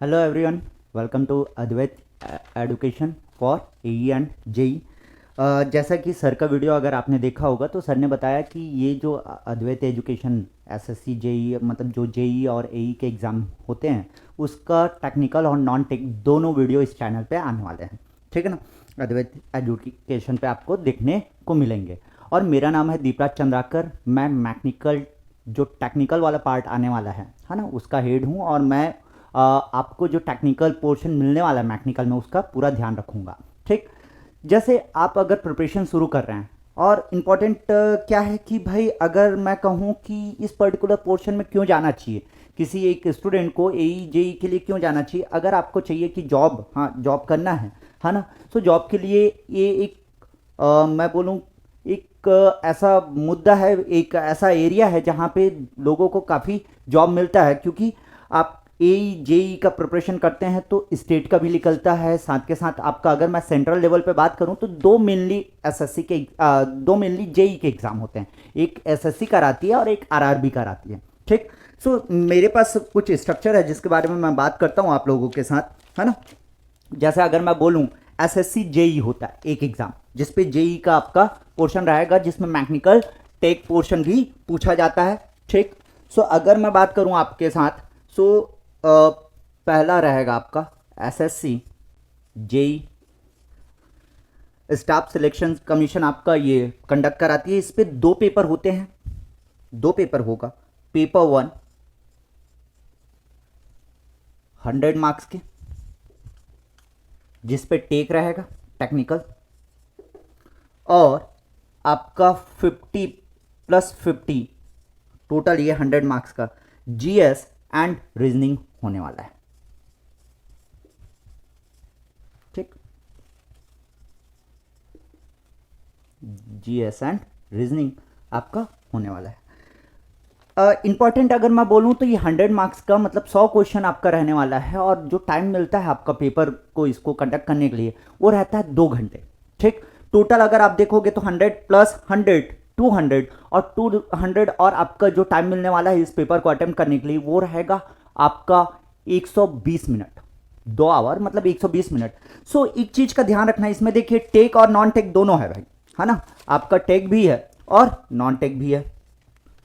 Hello everyone, welcome to Advait education for AE and JE. जैसा कि sir का video अगर आपने देखा होगा तो सर ने बताया कि ये जो अद्वैत एजुकेशन एसएससी जेई मतलब जो जेई और एई के एग्ज़ाम होते हैं उसका टेक्निकल और नॉन टेक दोनों वीडियो इस चैनल पे आने वाले हैं। ठीक है ना, अद्वैत एजुकेशन पे आपको देखने को मिलेंगे। और मेरा नाम है दीपराज चंद्राकर। मैं मैकेनिकल जो टेक्निकल वाला पार्ट आने वाला है ना, उसका हेड हूँ। और मैं आपको जो टेक्निकल पोर्शन मिलने वाला है मैकेनिकल में उसका पूरा ध्यान रखूँगा। ठीक, जैसे आप अगर प्रिपरेशन शुरू कर रहे हैं और इम्पॉर्टेंट क्या है कि भाई अगर मैं कहूँ कि इस पर्टिकुलर पोर्शन में क्यों जाना चाहिए, किसी एक स्टूडेंट को एई जेई के लिए क्यों जाना चाहिए, अगर आपको चाहिए कि जॉब करना है ना, तो जॉब के लिए ये एक मैं बोलूँ एक ऐसा मुद्दा है, एक ऐसा एरिया है जहाँ पे लोगों को काफ़ी जॉब मिलता है। क्योंकि आप एई जेई का प्रिपरेशन करते हैं तो स्टेट का भी निकलता है, साथ के साथ आपका अगर मैं सेंट्रल लेवल पे बात करूं तो दो मेनली एसएससी के दो मेनली जेई के एग्ज़ाम होते हैं। एक एसएससी कराती है और एक आरआरबी कराती है। ठीक, सो मेरे पास कुछ स्ट्रक्चर है जिसके बारे में मैं बात करता हूं आप लोगों के साथ, है ना। जैसे अगर मैं बोलूं एसएससी जेई होता है एक एग्ज़ाम जिसपे जेई का आपका पोर्शन रहेगा, जिसमें मैकेनिकल टेक पोर्शन भी पूछा जाता है। ठीक, सो अगर मैं बात करूं आपके साथ, सो पहला रहेगा आपका SSC JE staff selection commission आपका ये कंडक्ट कराती है। इस पे दो पेपर होते हैं, दो पेपर होगा। पेपर 1 100 मार्क्स के जिस पे टेक रहेगा टेक्निकल, और आपका 50+50 टोटल ये 100 मार्क्स का जीएस एंड रीजनिंग होने वाला है। ठीक, जीएस एंड रीजनिंग आपका होने वाला है। इंपॉर्टेंट अगर मैं बोलूं तो ये 100 मार्क्स का मतलब 100 क्वेश्चन आपका रहने वाला है। और जो टाइम मिलता है आपका पेपर को इसको कंडक्ट करने के लिए वो रहता है 2 घंटे। ठीक, टोटल अगर आप देखोगे तो 100+100 200 और 200 और आपका जो टाइम मिलने वाला है इस पेपर को अटेम्प्ट करने के लिए वो रहेगा आपका 120 मिनट। 2 आवर मतलब 120 मिनट। सो एक चीज का ध्यान रखना है इसमें, देखिए टेक और नॉन टेक दोनों है भाई, है ना। आपका टेक भी है और नॉन टेक भी है,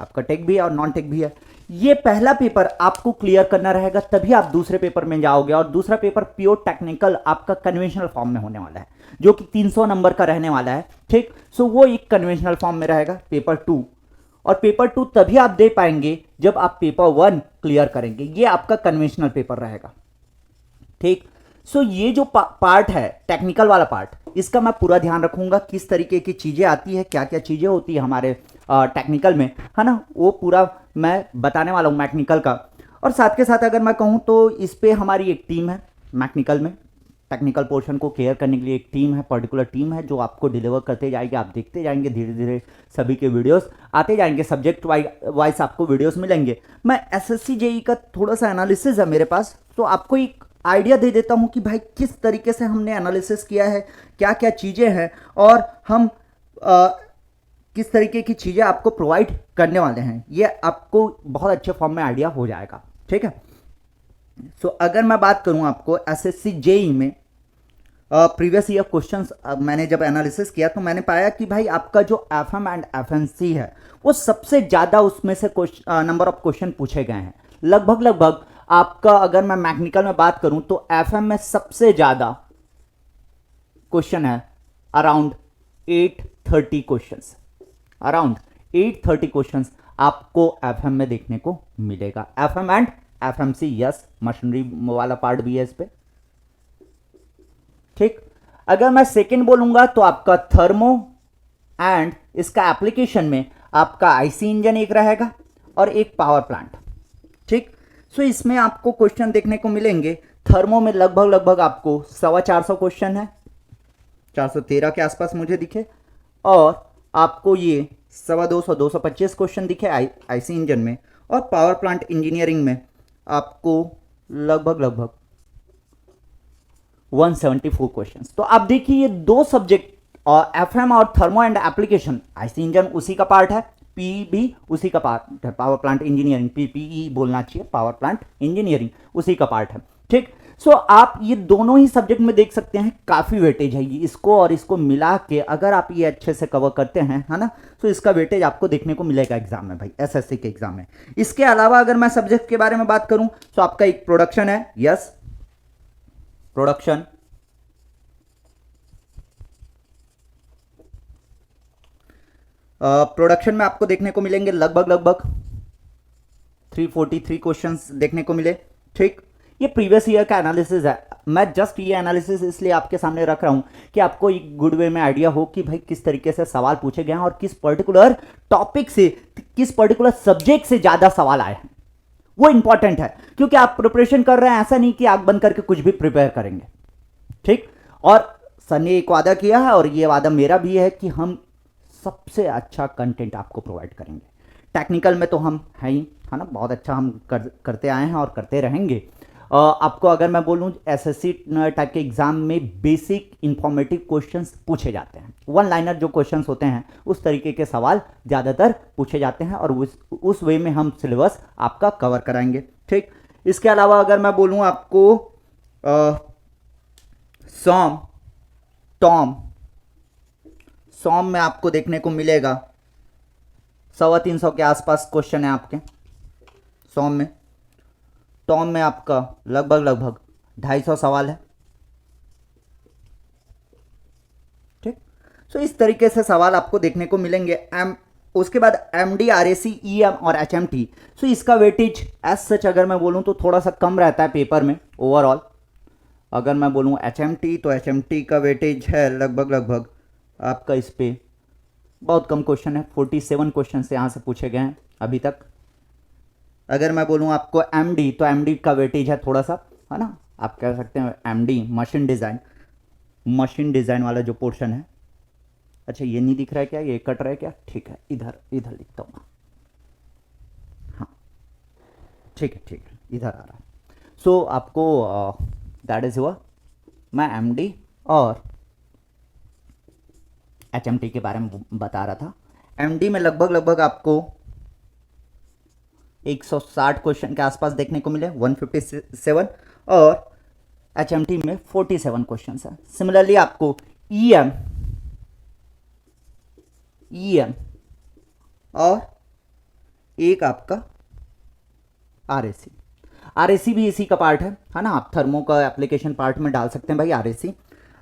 आपका टेक भी है और नॉन टेक भी है। ये पहला पेपर आपको क्लियर करना रहेगा तभी आप दूसरे पेपर में जाओगे। और दूसरा पेपर प्योर टेक्निकल आपका कन्वेंशनल फॉर्म में होने वाला है जो कि 300 नंबर का रहने वाला है। ठीक, सो वो एक कन्वेंशनल फॉर्म में रहेगा पेपर 2। और पेपर 2 तभी आप दे पाएंगे जब आप पेपर 1 क्लियर करेंगे। ये आपका कन्वेंशनल पेपर रहेगा। ठीक, सो ये जो पार्ट है टेक्निकल वाला पार्ट, इसका मैं पूरा ध्यान रखूंगा किस तरीके की चीज़ें आती है, क्या क्या चीज़ें होती है हमारे टेक्निकल में, है ना, वो पूरा मैं बताने वाला हूँ मैकेनिकल का। और साथ के साथ अगर मैं कहूँ तो इस पे हमारी एक टीम है मैकेनिकल में, टेक्निकल पोर्शन को केयर करने के लिए एक टीम है, पर्टिकुलर टीम है जो आपको डिलीवर करते जाएगी। आप देखते जाएंगे धीरे धीरे सभी के वीडियोस आते जाएंगे, सब्जेक्ट वाइज आपको वीडियोस मिलेंगे। मैं एसएससी जेई का थोड़ा सा एनालिसिस है मेरे पास, तो आपको एक आइडिया दे देता हूं कि भाई किस तरीके से हमने एनालिसिस किया है, क्या क्या चीज़ें हैं और हम किस तरीके की चीज़ें आपको प्रोवाइड करने वाले हैं। ये आपको बहुत अच्छे फॉर्म में आइडिया हो जाएगा। ठीक है, सो अगर मैं बात करूं आपको एसएससी जेई में प्रीवियस ईयर क्वेश्चंस मैंने जब एनालिसिस किया तो मैंने पाया कि भाई आपका जो एफएम एंड एफएनसी है वो सबसे ज़्यादा उसमें से नंबर ऑफ क्वेश्चन पूछे गए हैं। लगभग आपका अगर मैं मैकेनिकल में बात करूं तो एफएम में सबसे ज़्यादा क्वेश्चन है, अराउंड 830 क्वेश्चंस, अराउंड 830 क्वेश्चंस आपको एफएम में देखने को मिलेगा। FM and FMC, yes, machinery वाला पार्ट भी है इस पे। ठीक, अगर मैं सेकंड बोलूंगा तो आपका थर्मो एंड इसका एप्लीकेशन में आपका आईसी इंजन एक रहेगा और एक पावर प्लांट। ठीक, सो इसमें आपको क्वेश्चन देखने को मिलेंगे। थर्मो में लगभग आपको 450 क्वेश्चन है, 413 के आसपास मुझे दिखे। और आपको ये 225 225 क्वेश्चन दिखे आईसी इंजन में। और पावर प्लांट इंजीनियरिंग में आपको लगभग 174 क्वेश्चंस। तो आप देखिए ये दो सब्जेक्ट और एफएम और thermo and application, IC engine उसी का पार्ट है, पी भी उसी का पार्ट है, पावर प्लांट इंजीनियरिंग, पीपीई बोलना चाहिए, पावर प्लांट इंजीनियरिंग उसी का पार्ट है। ठीक। सो आप ये दोनों ही सब्जेक्ट में देख सकते हैं काफ़ी वेटेज है, ये इसको और इसको मिला के अगर आप ये अच्छे से कवर करते हैं, है ना, तो इसका वेटेज आपको देखने को मिलेगा एग्जाम में भाई, एसएससी के एग्जाम में। इसके अलावा अगर मैं सब्जेक्ट के बारे में बात करूं तो आपका एक प्रोडक्शन है, यस प्रोडक्शन, प्रोडक्शन में आपको देखने को मिलेंगे लगभग 343 क्वेश्चंस देखने को मिले। ठीक, ये प्रीवियस ईयर का एनालिसिस है, मैं जस्ट ये एनालिसिस इसलिए आपके सामने रख रहा हूं कि आपको एक गुड वे में आइडिया हो कि भाई किस तरीके से सवाल पूछे गए हैं और किस पर्टिकुलर टॉपिक से, किस पर्टिकुलर सब्जेक्ट से ज्यादा सवाल आए हैं, वो इंपॉर्टेंट है। क्योंकि आप प्रिपरेशन कर रहे हैं, ऐसा नहीं कि आंख बंद करके कुछ भी प्रिपेयर करेंगे। ठीक, और सर ने एक वादा किया है और ये वादा मेरा भी है कि हम सबसे अच्छा कंटेंट आपको प्रोवाइड करेंगे। टेक्निकल में तो हम हैं ही, है ना, बहुत अच्छा हम करते आए हैं और करते रहेंगे। आपको अगर मैं बोलूं एसएससी टाइप के एग्जाम में बेसिक इंफॉर्मेटिव क्वेश्चंस पूछे जाते हैं, वन लाइनर जो क्वेश्चंस होते हैं उस तरीके के सवाल ज़्यादातर पूछे जाते हैं और उस वे में हम सिलेबस आपका कवर कराएंगे। ठीक, इसके अलावा अगर मैं बोलूं आपको सॉम में आपको देखने को मिलेगा 350 के आसपास क्वेश्चन है आपके सॉम में। टॉम में आपका लगभग 250 सवाल है। ठीक, सो इस तरीके से सवाल आपको देखने को मिलेंगे। उसके बाद एमडी, आरएसी, ईएम और एचएमटी, सो इसका वेटेज एज सच अगर मैं बोलूं तो थोड़ा सा कम रहता है पेपर में ओवरऑल। अगर मैं बोलूं एचएमटी तो एचएमटी का वेटेज है लगभग आपका, इस पे बहुत कम क्वेश्चन है, 47 क्वेश्चन से यहाँ से पूछे गए हैं अभी तक। अगर मैं बोलूँ आपको एमडी तो एमडी का वेटेज है थोड़ा सा, है ना, आप कह सकते हैं एमडी मशीन डिज़ाइन वाला जो पोर्शन है। अच्छा ये नहीं दिख रहा है क्या, ये कट रहा है क्या, ठीक है, इधर लिखता हूँ, हाँ ठीक है इधर आ रहा है। सो आपको दैट इज हुआ, मैं एमडी और एचएमटी के बारे में बता रहा था। एमडी में लगभग आपको 160 क्वेश्चन के आसपास देखने को मिले, 157, और एचएमटी में 47 क्वेश्चन है। सिमिलरली आपको ईएम और एक आपका आरएसी भी इसी का पार्ट है ना, आप थर्मो का एप्लीकेशन पार्ट में डाल सकते हैं भाई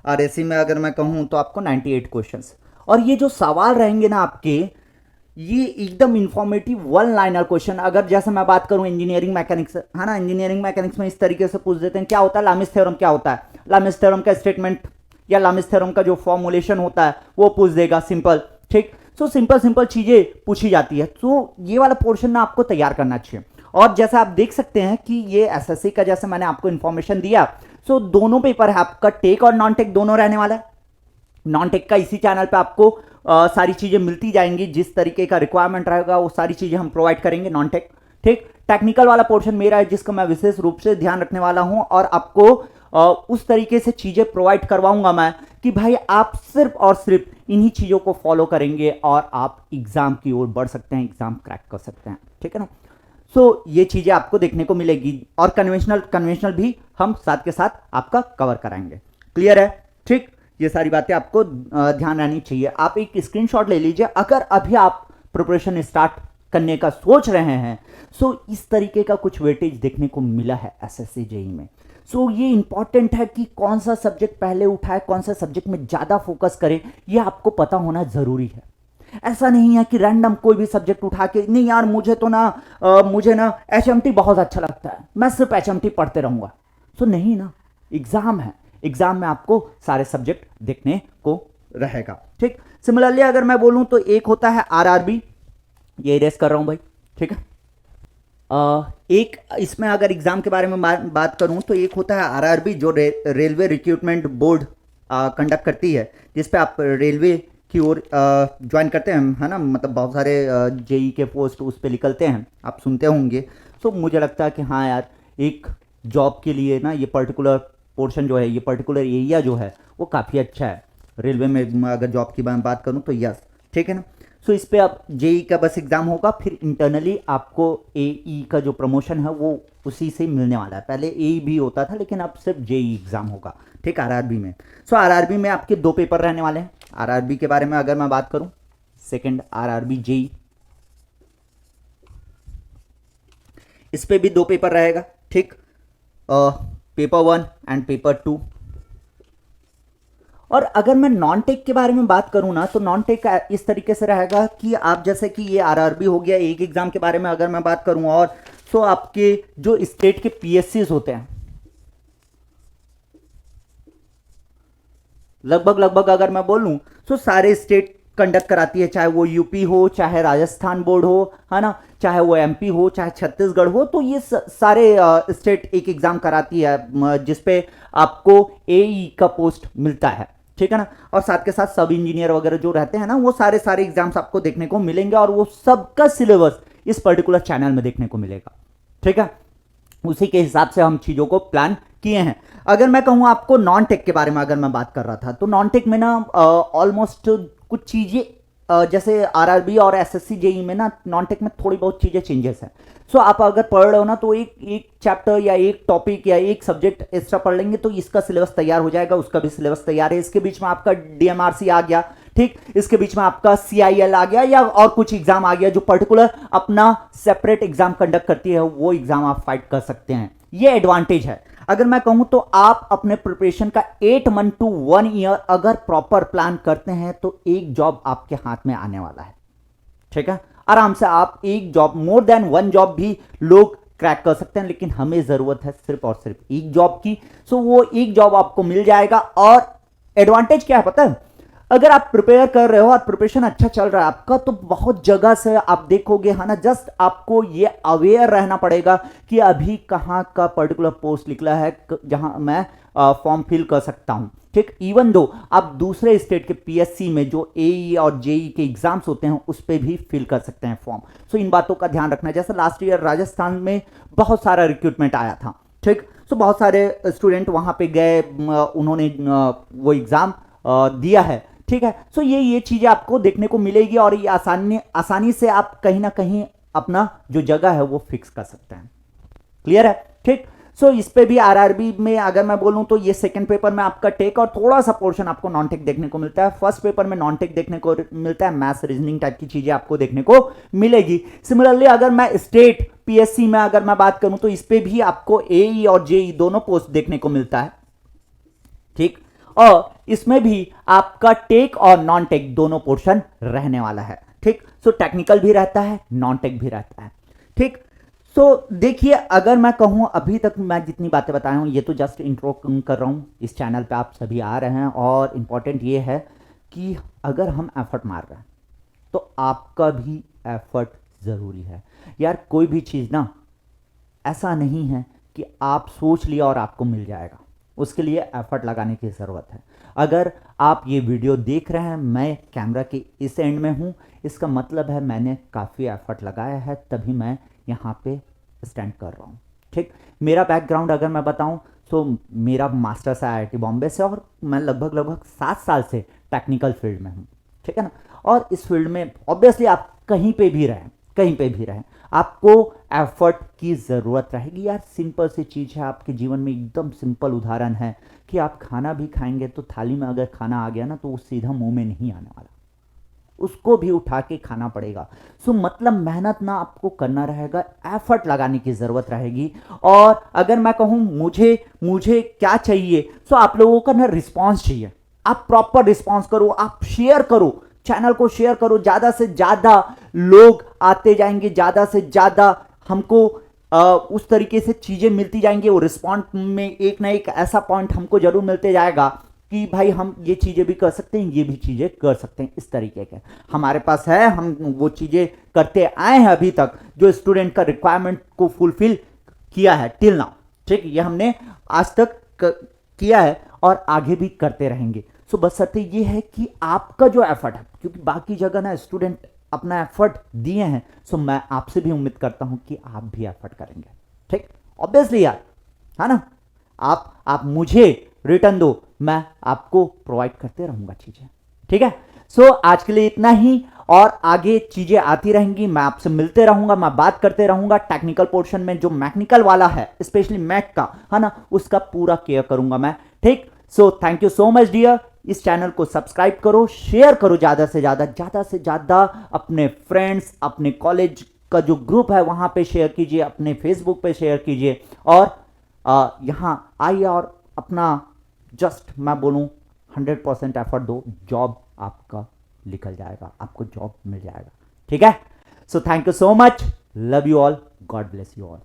आरएसी में अगर मैं कहूं तो आपको 98 क्वेश्चंस। और ये जो सवाल रहेंगे ना आपके, ये एकदम इंफॉर्मेटिव वन लाइनर क्वेश्चन। अगर जैसे मैं बात करूं इंजीनियरिंग मैकेनिक्स, है ना, इंजीनियरिंग मैकेनिक्स में इस तरीके से पूछ देते हैं क्या होता है लामिस थ्योरम, क्या होता है लामिस थ्योरम का स्टेटमेंट या लामिस थ्योरम का जो फॉर्मुलेशन होता है वो पूछ देगा, सिंपल। ठीक, सो सिंपल चीजें पूछी जाती है, तो ये वाला पोर्शन ना आपको तैयार करना चाहिए। और जैसा आप देख सकते हैं कि ये एसएससी का जैसे मैंने आपको इंफॉर्मेशन दिया, सो दोनों पेपर है आपका, टेक और नॉन टेक दोनों रहने वाला है। नॉन टेक का इसी चैनल पे आपको सारी चीजें मिलती जाएंगी, जिस तरीके का रिक्वायरमेंट रहेगा वो सारी चीजें हम प्रोवाइड करेंगे नॉन टेक। ठीक, टेक्निकल वाला पोर्शन मेरा है जिसका मैं विशेष रूप से ध्यान रखने वाला हूं और आपको उस तरीके से चीजें प्रोवाइड करवाऊंगा मैं कि भाई आप सिर्फ और सिर्फ इन्हीं चीजों को फॉलो करेंगे और आप एग्जाम की ओर बढ़ सकते हैं, एग्जाम क्रैक कर सकते हैं। ठीक है ना, सो ये चीजें आपको देखने को मिलेगी और कन्वेंशनल भी हम साथ के साथ आपका कवर कराएंगे। क्लियर है? ठीक, ये सारी बातें आपको ध्यान रहनी चाहिए। आप एक स्क्रीनशॉट ले लीजिए अगर अभी आप प्रिपरेशन स्टार्ट करने का सोच रहे हैं। सो इस तरीके का कुछ वेटेज देखने को मिला है एसएससी जेईई में। सो ये इंपॉर्टेंट है कि कौन सा सब्जेक्ट पहले उठाए, कौन सा सब्जेक्ट में ज़्यादा फोकस करें, ये आपको पता होना ज़रूरी है। ऐसा नहीं है कि रैंडम कोई भी सब्जेक्ट उठा के, नहीं यार मुझे ना एचएमटी बहुत अच्छा लगता है, मैं सिर्फ एचएमटी पढ़ते रहूँगा। सो नहीं ना, एग्ज़ाम है, एग्जाम में आपको सारे सब्जेक्ट देखने को रहेगा। ठीक, सिमिलरली अगर मैं बोलूं तो एक होता है आरआरबी, ये इरेज कर रहा हूं भाई। ठीक है, एक इसमें अगर एग्जाम के बारे में बात करूं तो एक होता है आरआरबी जो रेलवे रिक्रूटमेंट बोर्ड कंडक्ट करती है, जिसपे आप रेलवे की ओर ज्वाइन करते हैं, है ना, मतलब बहुत सारे जेई के पोस्ट उस पर निकलते हैं, आप सुनते होंगे। सो मुझे लगता है कि हाँ यार, एक जॉब के लिए ना ये पर्टिकुलर पोर्शन जो है, ये पर्टिकुलर एरिया जो है वो काफ़ी अच्छा है रेलवे में। अगर जॉब की बात करूं तो यस, ठीक है ना। सो इस पे अब जेई का बस एग्जाम होगा, फिर इंटरनली आपको एई का जो प्रमोशन है वो उसी से मिलने वाला है। पहले एई भी होता था लेकिन अब सिर्फ जेई एग्जाम होगा, ठीक, आरआरबी में। सो आरआरबी में आपके 2 पेपर रहने वाले हैं। आरआरबी के बारे में अगर मैं बात करूं, सेकंड आरआरबी जेई, इस पे भी 2 पेपर रहेगा, ठीक, पेपर 1 एंड पेपर 2। और अगर मैं नॉन टेक के बारे में बात करूं ना, तो नॉन टेक इस तरीके से रहेगा कि आप जैसे कि ये आरआरबी हो गया, एक एग्जाम के बारे में अगर मैं बात करूं, और सो आपके जो स्टेट के पीएससीज होते हैं, लगभग लगभग अगर मैं बोलूं तो सारे स्टेट कंडक्ट कराती है, चाहे वो यूपी हो, चाहे राजस्थान बोर्ड हो, है ना, चाहे वो एमपी हो, चाहे छत्तीसगढ़ हो, तो ये सारे स्टेट एक एग्जाम कराती है जिसपे आपको एई का पोस्ट मिलता है, ठीक है ना। और साथ के साथ सब इंजीनियर वगैरह जो रहते हैं ना, वो सारे सारे एग्जाम्स आपको देखने को मिलेंगे, और वो सबका सिलेबस इस पर्टिकुलर चैनल में देखने को मिलेगा, ठीक है। उसी के हिसाब से हम चीज़ों को प्लान किए हैं। अगर मैं कहूँ आपको नॉन टेक के बारे में अगर मैं बात कर रहा था, तो नॉन टेक में ना ऑलमोस्ट कुछ चीज़ें जैसे आरआरबी और एसएससी जेई में ना, नॉन टेक में थोड़ी बहुत चीज़ें चेंजेस हैं। सो आप अगर पढ़ रहे हो ना, तो एक एक चैप्टर या एक टॉपिक या एक सब्जेक्ट एक्स्ट्रा पढ़ लेंगे तो इसका सिलेबस तैयार हो जाएगा, उसका भी सिलेबस तैयार है। इसके बीच में आपका डीएमआरसी आ गया, ठीक, इसके बीच में आपका सीआईएल आ गया, या और कुछ एग्जाम आ गया जो पर्टिकुलर अपना सेपरेट एग्जाम कंडक्ट करती है, वो एग्जाम आप फाइट कर सकते हैं। ये एडवांटेज है। अगर मैं कहूं तो आप अपने प्रिपरेशन का 8 मंथ टू 1 ईयर अगर प्रॉपर प्लान करते हैं तो एक जॉब आपके हाथ में आने वाला है, ठीक है। आराम से आप एक जॉब, मोर देन 1 जॉब भी लोग क्रैक कर सकते हैं, लेकिन हमें जरूरत है सिर्फ और सिर्फ एक जॉब की। सो वो एक जॉब आपको मिल जाएगा। और एडवांटेज क्या है पता है, अगर आप प्रिपेयर कर रहे हो और प्रिपरेशन अच्छा चल रहा है आपका, तो बहुत जगह से आप देखोगे, है ना, जस्ट आपको ये अवेयर रहना पड़ेगा कि अभी कहाँ का पर्टिकुलर पोस्ट निकला है जहां मैं फॉर्म फिल कर सकता हूं, ठीक। इवन दो आप दूसरे स्टेट के पीएससी में जो एई और जेई के एग्जाम्स होते हैं उस पर भी फिल कर सकते हैं फॉर्म। सो इन बातों का ध्यान रखना है। जैसे लास्ट ईयर राजस्थान में बहुत सारा रिक्रूटमेंट आया था, ठीक। सो बहुत सारे स्टूडेंट वहां पे गए, उन्होंने वो एग्जाम दिया है, ठीक है। सो ये चीजें आपको देखने को मिलेगी, और ये आसानी से आप कहीं ना कहीं अपना जो जगह है वो फिक्स कर सकते हैं। क्लियर है, ठीक। सो इस पे भी आरआरबी में अगर मैं बोलूं तो ये सेकंड पेपर में आपका टेक और थोड़ा सा पोर्शन आपको नॉन टेक देखने को मिलता है। फर्स्ट पेपर में नॉन टेक देखने को मिलता है, मैथ्स रीजनिंग टाइप की चीजें आपको देखने को मिलेगी। सिमिलरली अगर मैं स्टेट पीएससी में अगर मैं बात करूं तो इस पे भी आपको एई और जेई दोनों पोस्ट देखने को मिलता है, ठीक। और इसमें भी आपका टेक और नॉन टेक दोनों पोर्शन रहने वाला है, ठीक। सो टेक्निकल भी रहता है, नॉन टेक भी रहता है, ठीक। सो देखिए, अगर मैं कहूं अभी तक मैं जितनी बातें बताया हूं ये तो जस्ट इंट्रो कर रहा हूं। इस चैनल पे आप सभी आ रहे हैं, और इंपॉर्टेंट ये है कि अगर हम एफर्ट मार रहे हैं तो आपका भी एफर्ट जरूरी है यार। कोई भी चीज़ ना ऐसा नहीं है कि आप सोच लिया और आपको मिल जाएगा, उसके लिए एफर्ट लगाने की ज़रूरत है। अगर आप ये वीडियो देख रहे हैं, मैं कैमरा के इस एंड में हूँ, इसका मतलब है मैंने काफ़ी एफर्ट लगाया है, तभी मैं यहाँ पे स्टैंड कर रहा हूँ, ठीक। मेरा बैकग्राउंड अगर मैं बताऊँ तो मेरा मास्टर्स है आईआईटी बॉम्बे से, और मैं लगभग 7 साल से टेक्निकल फील्ड में हूँ, ठीक है ना। और इस फील्ड में ऑब्वियसली आप कहीं पे भी रहें, कहीं पे भी रहें, आपको एफर्ट की ज़रूरत रहेगी यार। सिंपल सी चीज़ है आपके जीवन में, एकदम सिंपल उदाहरण है कि आप खाना भी खाएंगे तो थाली में अगर खाना आ गया ना तो वो सीधा मुंह में नहीं आने वाला, उसको भी उठा के खाना पड़ेगा। सो मतलब मेहनत ना आपको करना रहेगा, एफर्ट लगाने की ज़रूरत रहेगी। और अगर मैं कहूँ मुझे क्या चाहिए, सो आप लोगों का ना रिस्पॉन्स चाहिए। आप प्रॉपर रिस्पॉन्स करो, आप शेयर करो, चैनल को शेयर करो, ज़्यादा से ज़्यादा लोग आते जाएंगे, ज़्यादा से ज़्यादा हमको उस तरीके से चीज़ें मिलती जाएंगी। वो रिस्पॉन्स में एक ना एक ऐसा पॉइंट हमको जरूर मिलते जाएगा कि भाई हम ये चीज़ें भी कर सकते हैं, ये भी चीज़ें कर सकते हैं। इस तरीके के हमारे पास है, हम वो चीज़ें करते आए हैं अभी तक जो स्टूडेंट का रिक्वायरमेंट को फुलफिल किया है टिल नाउ, ठीक। ये हमने आज तक किया है और आगे भी करते रहेंगे। सो बशर्ते ये है कि आपका जो एफर्ट है, क्योंकि बाकी जगह ना स्टूडेंट अपना एफर्ट दिए हैं, सो मैं आपसे भी उम्मीद करता हूं कि आप भी एफर्ट करेंगे, ठीक। ऑब्वियसली यार, है ना, आप मुझे रिटर्न दो, मैं आपको प्रोवाइड करते रहूंगा चीजें, ठीक है। सो आज के लिए इतना ही, और आगे चीजें आती रहेंगी, मैं आपसे मिलते रहूंगा, मैं बात करते रहूंगा। टेक्निकल पोर्शन में जो मैकेनिकल वाला है, स्पेशली मैक का है ना, उसका पूरा केयर करूंगा मैं, ठीक। So thank you so much dear. इस चैनल को सब्सक्राइब करो, शेयर करो ज़्यादा से ज़्यादा अपने फ्रेंड्स, अपने कॉलेज का जो ग्रुप है वहाँ पे शेयर कीजिए, अपने फेसबुक पे शेयर कीजिए, और यहाँ आइए और अपना जस्ट मैं बोलूँ 100% एफर्ट दो, जॉब आपका निकल जाएगा, आपको जॉब मिल जाएगा, ठीक है। सो thank you so much, love you all, God bless you all.